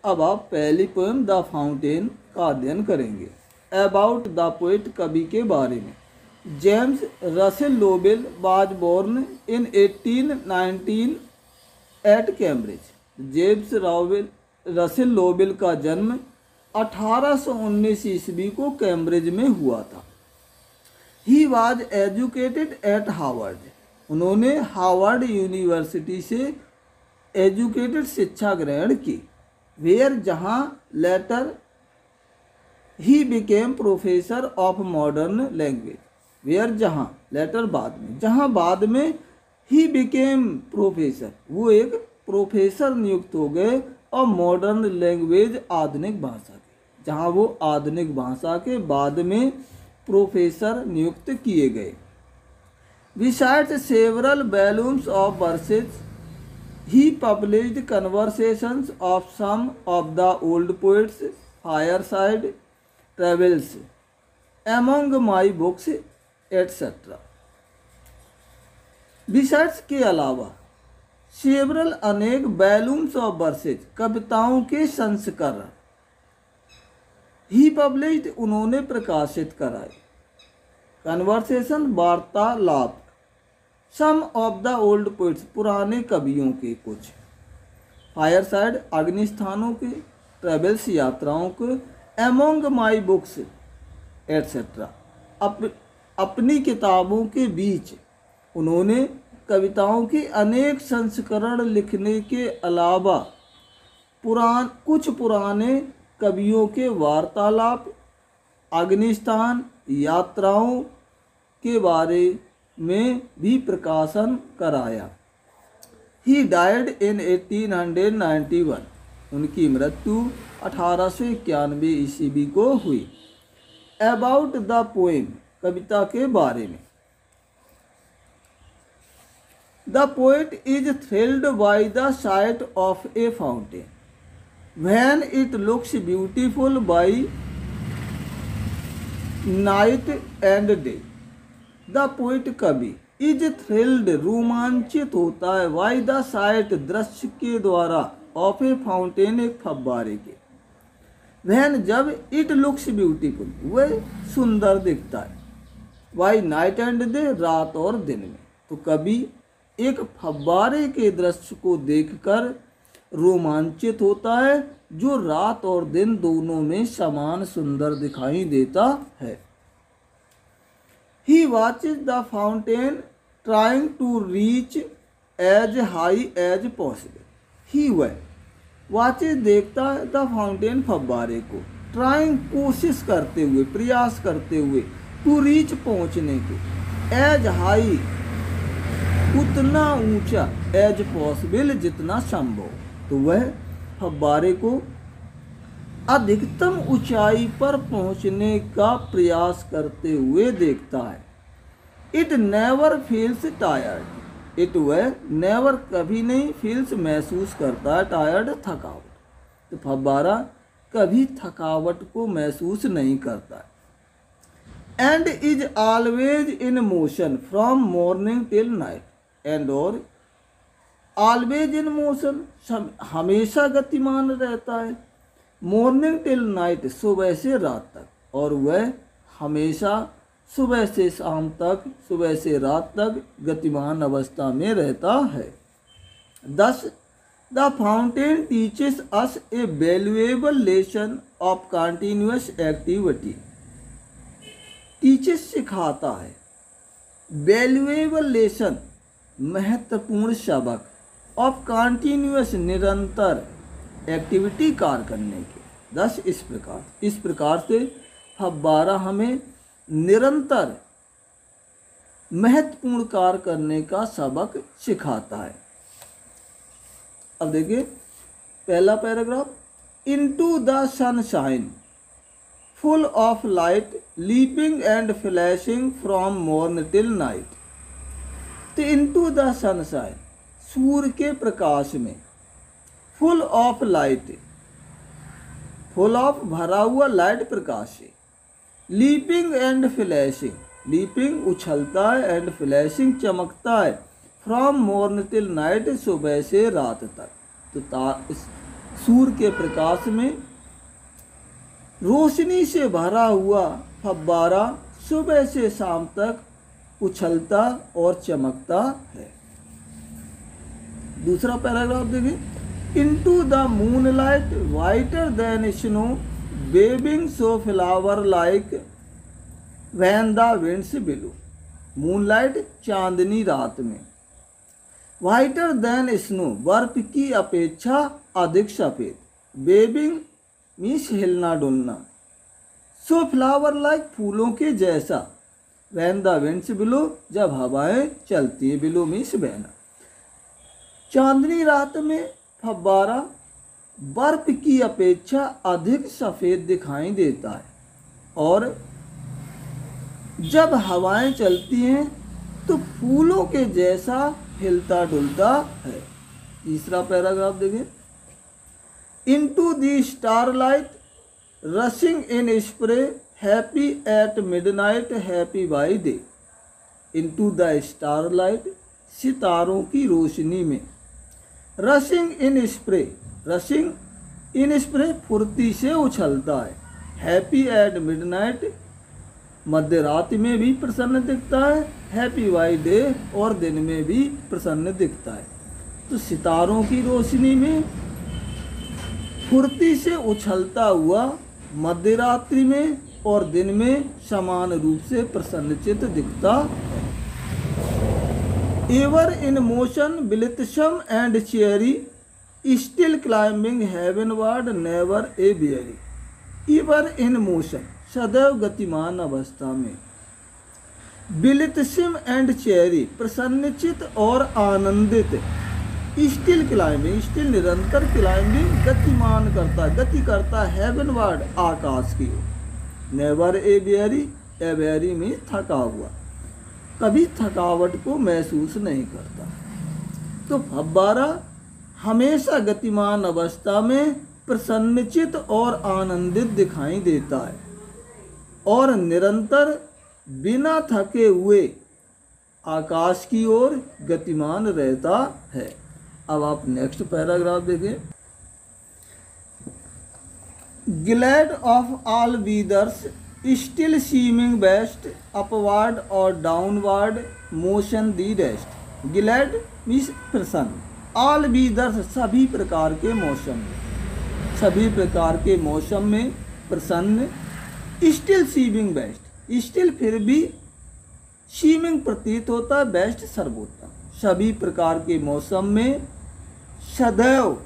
अब आप पहली पोएम द फाउंटेन का अध्ययन करेंगे। अबाउट द पोएट, कवि के बारे में। James Russell Lowell was born in 1819 at Cambridge. James Russell Lowell का जन्म 1819 ईस्वी को कैम्ब्रिज में हुआ था। He was educated at Harvard. उन्होंने हार्वर्ड यूनिवर्सिटी से एजुकेटेड शिक्षा ग्रहण की। वेयर, जहाँ later he became professor of modern language. Where, जहाँ, लेटर बाद में, जहाँ बाद में ही बिकेम प्रोफेसर, वो एक प्रोफेसर नियुक्त हो गए और मॉडर्न लैंग्वेज, आधुनिक भाषा के, जहाँ वो आधुनिक भाषा के बाद में प्रोफेसर नियुक्त किए गए। Besides several volumes of verses, he published conversations of some of the old poets, fireside travels, among my books, etc. Besides के अलावा, सेवरल अनेक वॉल्यूम्स ऑफ वर्सेज, कविताओं के संस्करण, ही पब्लिश्ड उन्होंने प्रकाशित कराए। कन्वर्सेशन वार्तालाप, सम ऑफ द ओल्ड पोइट्स पुराने कवियों के कुछ, फायरसाइड अग्निस्थानों के, ट्रेवल्स यात्राओं के, एमोंग माई बुक्स एट्सेट्रा अपनी किताबों के बीच उन्होंने कविताओं के अनेक संस्करण लिखने के अलावा कुछ पुराने कवियों के वार्तालाप, अग्निस्थान यात्राओं के बारे में भी प्रकाशन कराया। He died in 1891। उनकी मृत्यु 1891 ईस्वी को हुई। अबाउट द पोएम, कविता के बारे में। The poet is thrilled by the sight of a fountain when it looks beautiful by night and day. The poet, कवि, इज थ्रिल्ड रोमांचित होता है, बाय द साइट दृश्य के द्वारा, ऑफ ए फाउंटेन एक फव्वारे के, वैन जब, इट लुक्स ब्यूटीफुल वह सुंदर दिखता है, बाय नाइट एंड डे रात और दिन में। तो कवि एक फव्वारे के दृश्य को देखकर रोमांचित होता है जो रात और दिन दोनों में समान सुंदर दिखाई देता है। He watches the fountain trying to reach as high as possible. He वह watches देखता है the fountain फव्वारे को, trying कोशिश करते हुए, प्रयास करते हुए, to reach पहुँचने के, as high उतना ऊंचा, as possible जितना संभव। तो वह फव्वारे को अधिकतम ऊंचाई पर पहुंचने का प्रयास करते हुए देखता है। It never feels tired. It वह नेवर कभी नहीं, फील्स महसूस करता है, टायर्ड थकावट। तो फव्वारा कभी थकावट को महसूस नहीं करता है। And is always in motion from morning till night. And और ऑलवेज इन मोशन, हमेशा गतिमान रहता है, मॉर्निंग टिल नाइट सुबह से रात तक, और वह हमेशा सुबह से शाम तक, सुबह से रात तक गतिमान अवस्था में रहता है। 10. The fountain teaches us A valuable lesson of continuous activity. Teaches सिखाता है, वैल्यूएबल लेसन महत्वपूर्ण सबक, ऑफ कंटिन्यूअस निरंतर, एक्टिविटी कार्य करने के। 10. इस प्रकार से फव्वारा हमें निरंतर महत्वपूर्ण कार्य करने का सबक सिखाता है। अब देखिए पहला paragraph. Into the sunshine full of light leaping and flashing from morn till night. तो इनटू द सनशाइन, सूर्य के प्रकाश में, full of light, full of भरा हुआ लाइट प्रकाश से, लीपिंग एंड फ्लैशिंग, लीपिंग उछलता है, एंड फ्लैशिंग चमकता है, फ्रॉम मॉर्न टिल नाइट सुबह से रात तक। तो सूर्य के प्रकाश में रोशनी से भरा हुआ फव्वारा सुबह से शाम तक उछलता और चमकता है। दूसरा पैराग्राफ देखिए। Into the moonlight whiter than snow waving so flower like when the winds blow. Moonlight चांदनी रात में, वाइटर देन स्नो बर्फ की अपेक्षा अधिक सफेद, वेविंग मीन्स हिलना डुलना, सो फ्लावर लाइक फूलों के जैसा, व्हेन द विंड्स ब्लो जब हवाएं चलती है, ब्लो मीन्स बहना। चांदनी रात में फव्वारा बर्फ की अपेक्षा अधिक सफ़ेद दिखाई देता है और जब हवाएं चलती हैं तो फूलों के जैसा हिलता डुलता है। तीसरा पैराग्राफ देखें। Into the starlight rushing in spray happy at midnight happy by day. Into the starlight सितारों की रोशनी में, रशिंग इन स्प्रे, रशिंग इन स्प्रे फुर्ती से उछलता है, हैप्पी एट मिडनाइट मध्य रात्रि में भी प्रसन्न दिखता है, हैप्पी बाय डे और दिन में भी प्रसन्न दिखता है। तो सितारों की रोशनी में फुर्ती से उछलता हुआ मध्य रात्रि में और दिन में समान रूप से प्रसन्नचित्त दिखता है। Ever in motion blithesome and cheery still climbing heavenward never a weary. Ever in motion सदैव गतिमान अवस्था में, ब्लिथसम एंड चेयरी प्रसन्नचित और आनंदित, स्टिल क्लाइंबिंग, स्टिल निरंतर क्लाइंबिंग गतिमान करता, गति करता हेवनवर्ड आकाश की ओर, नेवर ए बियरी, ए बियरी में थका हुआ, कभी थकावट को महसूस नहीं करता। तो फव्वारा हमेशा गतिमान अवस्था में प्रसन्नचित और आनंदित दिखाई देता है और निरंतर बिना थके हुए आकाश की ओर गतिमान रहता है। अब आप नेक्स्ट पैराग्राफ देखें। Glad of all weathers still seeming best upward और downward motion the rest. Glad means प्रसन्न, ऑल वीदर्स सभी प्रकार के मौसम में, सभी प्रकार के मौसम में प्रसन्न, स्टिल सीमिंग बेस्ट, स्टिल फिर भी सीमिंग प्रतीत होता है, बेस्ट सर्वोत्तम, सभी प्रकार के मौसम में सदैव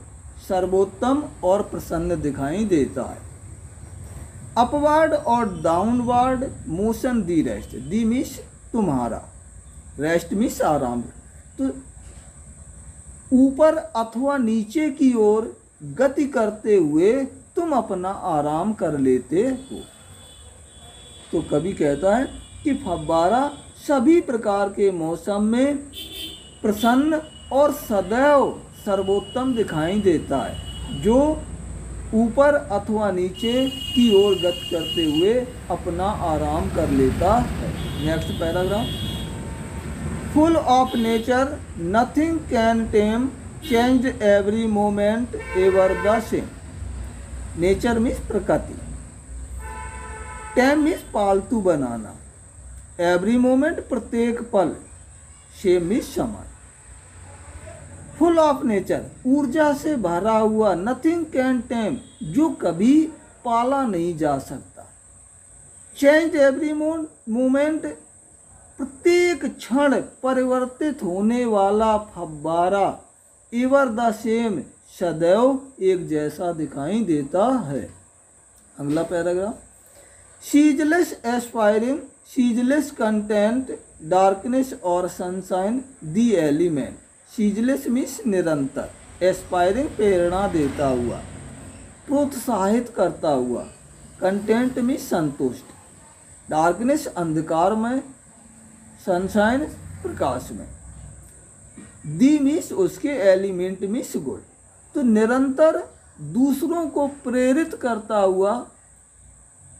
सर्वोत्तम और प्रसन्न दिखाई देता है। अपवर्ड और downward motion the rest, the means तुम्हारा, रेस्ट मीन्स आराम। तो ऊपर अथवा नीचे की ओर गति करते हुए तुम अपना आराम कर लेते हो। तो कवि कहता है कि फव्वारा सभी प्रकार के मौसम में प्रसन्न और सदैव सर्वोत्तम दिखाई देता है, जो ऊपर अथवा नीचे की ओर गति करते हुए अपना आराम कर लेता है। Next paragraph. Full of nature nothing can time change every moment ever the same. Nature means प्रकृति, टेम मीन्स पालतू बनाना, एवरी मोमेंट प्रत्येक पल, सेम मीन्स समान। फुल ऑफ नेचर ऊर्जा से भरा हुआ, नथिंग कैन टेम जो कभी पाला नहीं जा सकता, चेंज एवरी मोमेंट प्रत्येक क्षण परिवर्तित होने वाला फव्वारा, एवर द सेम सदैव एक जैसा दिखाई देता है। अगला paragraph. Ceaseless aspiring ceaseless content darkness और sunshine the element. Ceaseless means निरंतर, एस्पायरिंग प्रेरणा देता हुआ, प्रोत्साहित करता हुआ, कंटेंट मीन्स संतुष्ट, डार्कनेस अंधकार में, सनशाइन प्रकाश में, दी मीन्स उसके, एलिमेंट मीन्स गुण। तो निरंतर दूसरों को प्रेरित करता हुआ,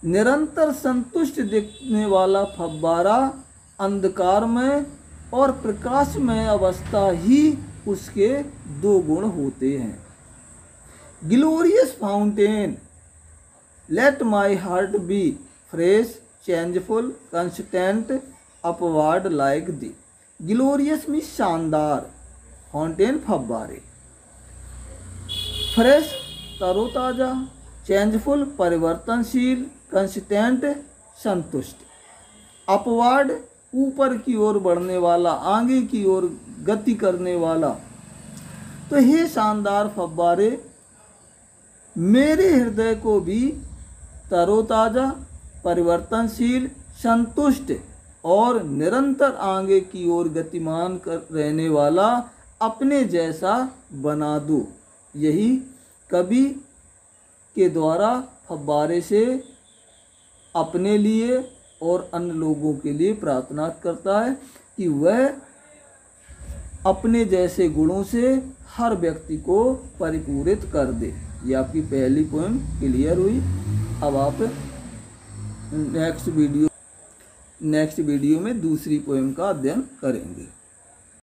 निरंतर संतुष्ट दिखने वाला फव्वारा अंधकार में और प्रकाश में अवस्था ही उसके दो गुण होते हैं। Glorious fountain, let my heart be fresh, changeful, constant, upward like thee. Glorious में शानदार, फाउंटेन फव्वारे, फ्रेश तरोताजा, चेंजफुल परिवर्तनशील, कंस्टेंट संतुष्ट, अपवार्ड ऊपर की ओर बढ़ने वाला, आगे की ओर गति करने वाला। तो हे शानदार फव्वारे, मेरे हृदय को भी तरोताजा, परिवर्तनशील, संतुष्ट और निरंतर आगे की ओर गतिमान कर रहने वाला अपने जैसा बना दो। यही कवि के द्वारा फव्वारे से अपने लिए और अन्य लोगों के लिए प्रार्थना करता है कि वह अपने जैसे गुणों से हर व्यक्ति को परिपूरित कर दे। ये आपकी पहली पोएम क्लियर हुई। अब आप नेक्स्ट वीडियो में दूसरी पोएम का अध्ययन करेंगे।